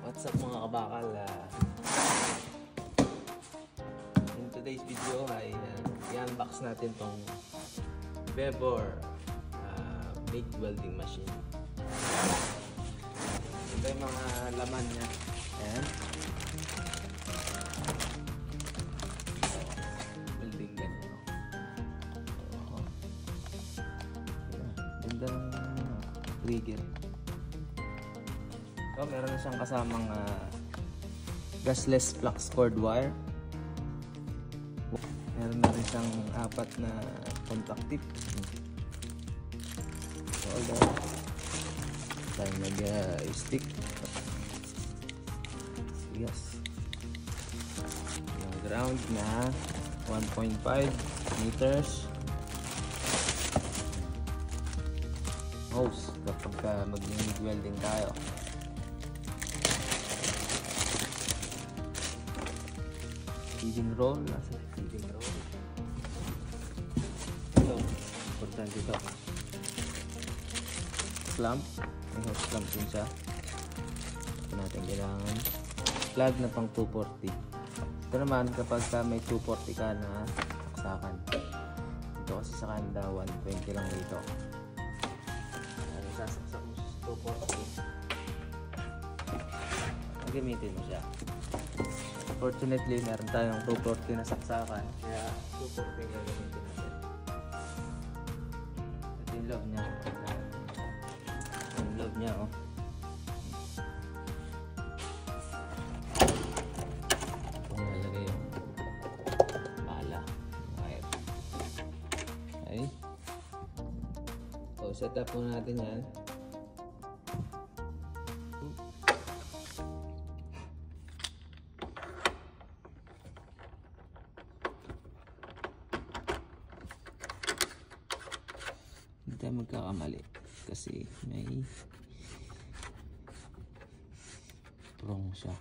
What's up mga kabakal? In today's video ay i-unbox natin tong Vevor MIG welding machine. Ito yung mga laman niya. Ayan. Welding gun. Ganda ng trigger. So, meron na siyang kasamang gasless flux cord wire. Meron na rin siyang 4 na contact tip. Solder. Tayo mag-stick. Yes. Yung ground na 1.5 meters. Hose kapag mag-MIG welding tayo. Feeding roll, nasa feeding roll. Ito, importante ito. Clamp, may hose clamp din siya. Ito natin kailangan. Plug na pang 240. Ito naman kapag may 240 ka na saksakan. Ito kasi sa kanda 120 lang dito. Ano sasaksak mo sa 240. Gamitin mo siya. Fortunately, meron tayong 240 na saksakan. Kaya 240 yung gagamitin natin. Ito yung loob niya. Yung loob niya, oh. Ito nalagay yung pala. Wire. Okay. So, set up po natin yan. Hindi tayo magkakamali kasi may prong siya.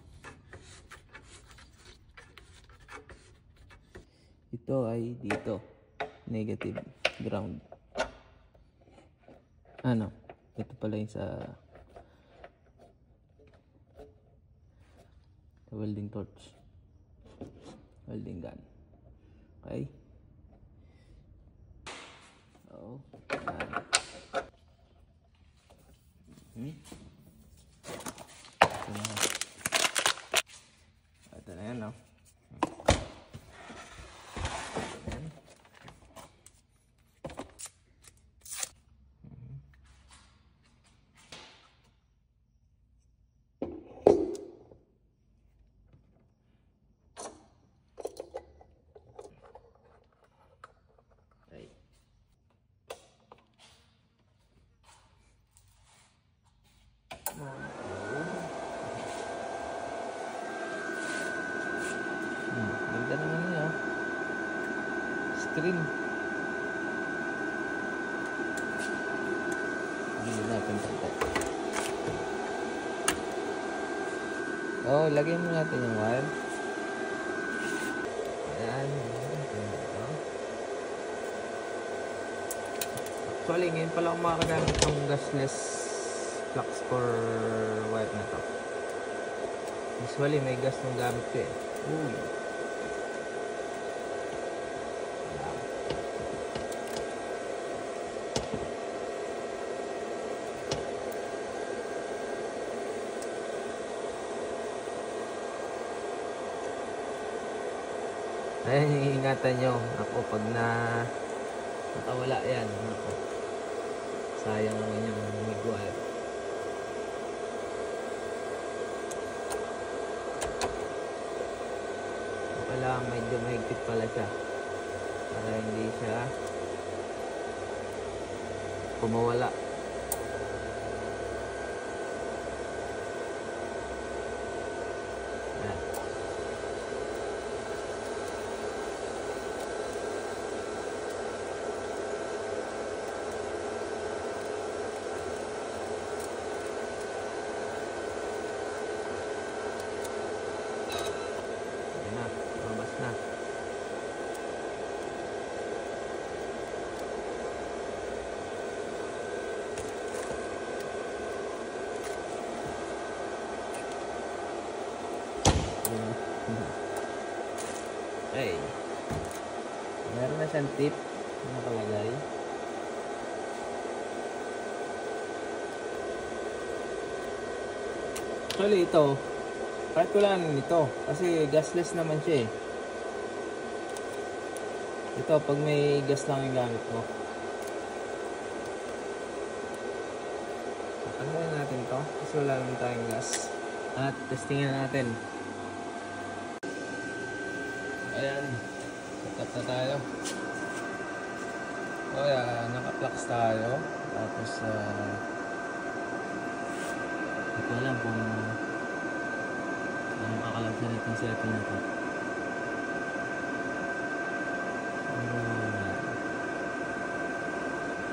Ito ay dito negative ground. Ano? Ito pala yung sa welding torch, welding gun. Okay. Oh, ito na yan, no? Ayan. Ganda naman niya. Screen. Hindi natin pagkat. Oh, lagyan mo natin yung wire. Ayan. Actually, ngayon pala akong makagamit ng gasless flux core wire na to. Usually, may gas nung gamit ko eh. Uy. Ayan, ingatan nyo. Ako, pag nakawala yan, ako, sayang naman yung MIG wire. Pala, medyo mahigpit pala siya para hindi siya pumawala. Ayan. Ay. Meron na siyang tip na nakalagay. Actually ito, kahit wala na nito kasi gasless naman siya eh. Ito pag may gas lang yung gamit mo. Tanggalin natin to kasi wala naman tayong gas. At testingin natin. Ayan, set up na tayo. So yeah, naka-flux tayo. Tapos hindi ko alam kung ano kakalagsan itong setting na to.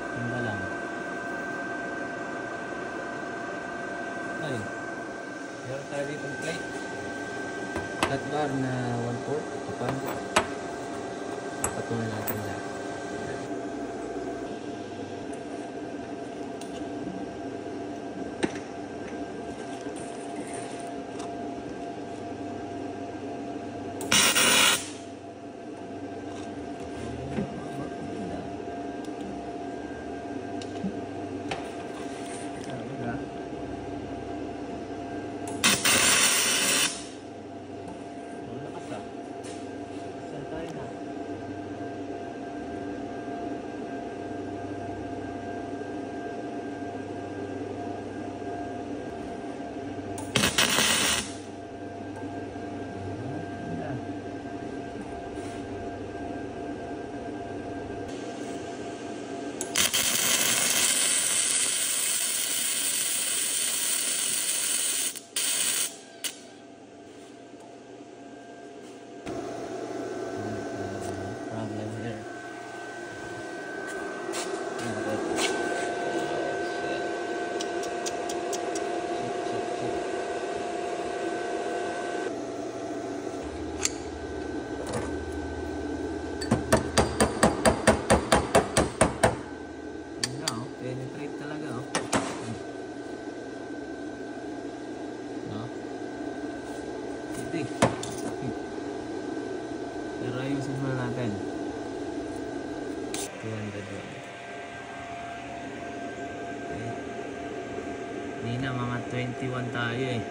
Tumba lang. Ay, meron tayo ditong plate. Flat bar na 1/4 kapan. Patuloy natin lahat. Penetrate talaga oh. No? Hindi. Pero ayusin muna natin. 200 lang. Okay. Hindi na, mga 21 tayo eh.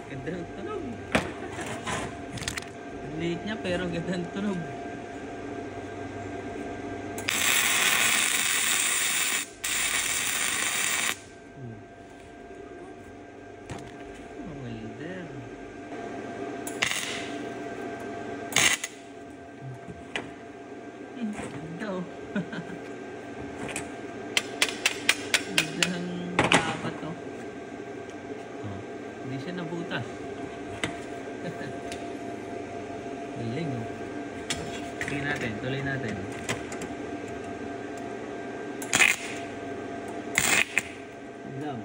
Ganda ng tunog. Liit niya pero ganda ng tunog. Welder. Ganda oh. Ganda ng dapat oh. Hindi siya nabutas. Galing oh. Tuloy natin. Down.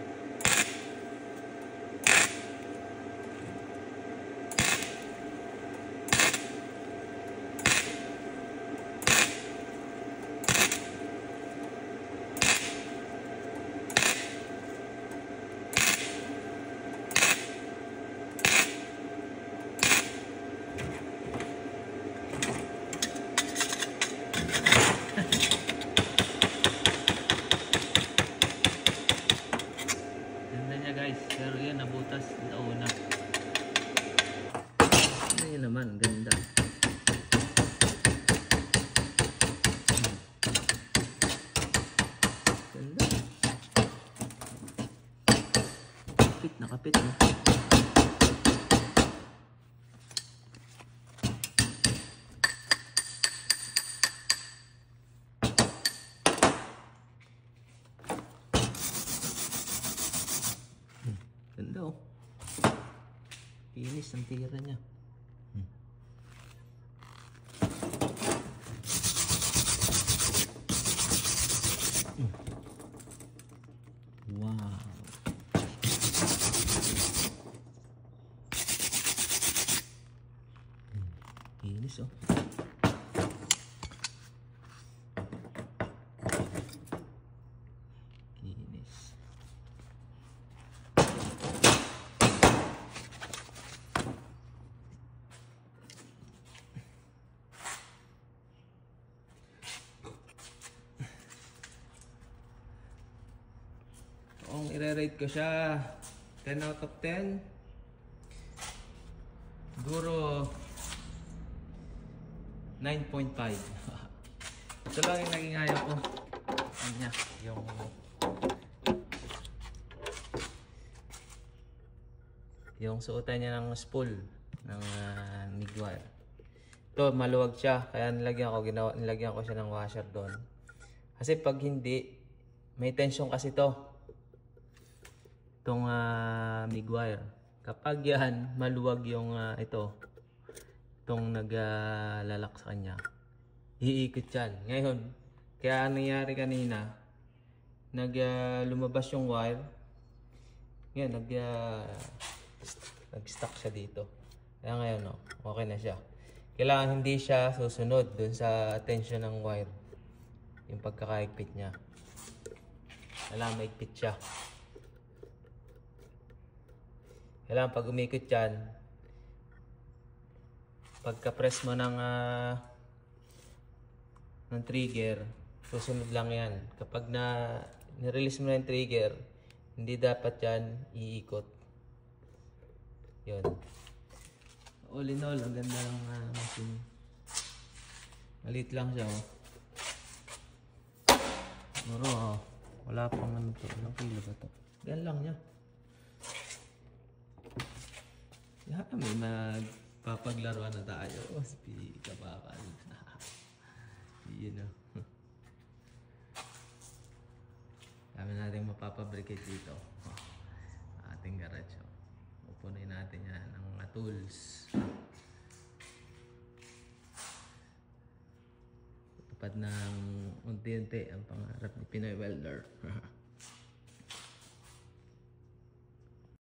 Nakapit, no? Ganda, oh. Kinis ang tira niya. Wow. Kinis, oh. Kinis. Kung i-rate ko siya 10 out of 10, siguro 9.5. Ito lang yung naging ayaw ko. Ano niya? Yung suotan niya ng spool ng MIG wire. Ito maluwag siya, kaya nilagyan ko siya ng washer doon. Kasi pag hindi, may tension kasi to. Itong MIG wire. Kapag yan, maluwag yung itong naglalak sa kanya, iikot yan. Ngayon, kaya nangyari kanina, lumabas yung wire. Ngayon, nag-stuck siya dito. Kaya ngayon, okay na siya. Kailangan hindi siya susunod dun sa tension ng wire. Yung pagkakaigpit niya. Kailangan maigpit siya. Kailangan pag umikot yan, pagka-press mo ng trigger, susunod lang yan. Kapag nirelease mo na yung trigger, hindi dapat yan iikot. Yun. All in all, ang ganda ng machine. Maliit lang siya, oh. Siguro, wala pang ano to. Ilang kilo ba to? Gan lang niya. May magpapaglaruan na tayo. Speedy kabakal. Yun, oh. Dami natin mapapabricate dito. Ating garage, oh. Pupunin natin yan ng mga tools. Tupad ng unti-unti ang pangarap ni Pinoy Welder.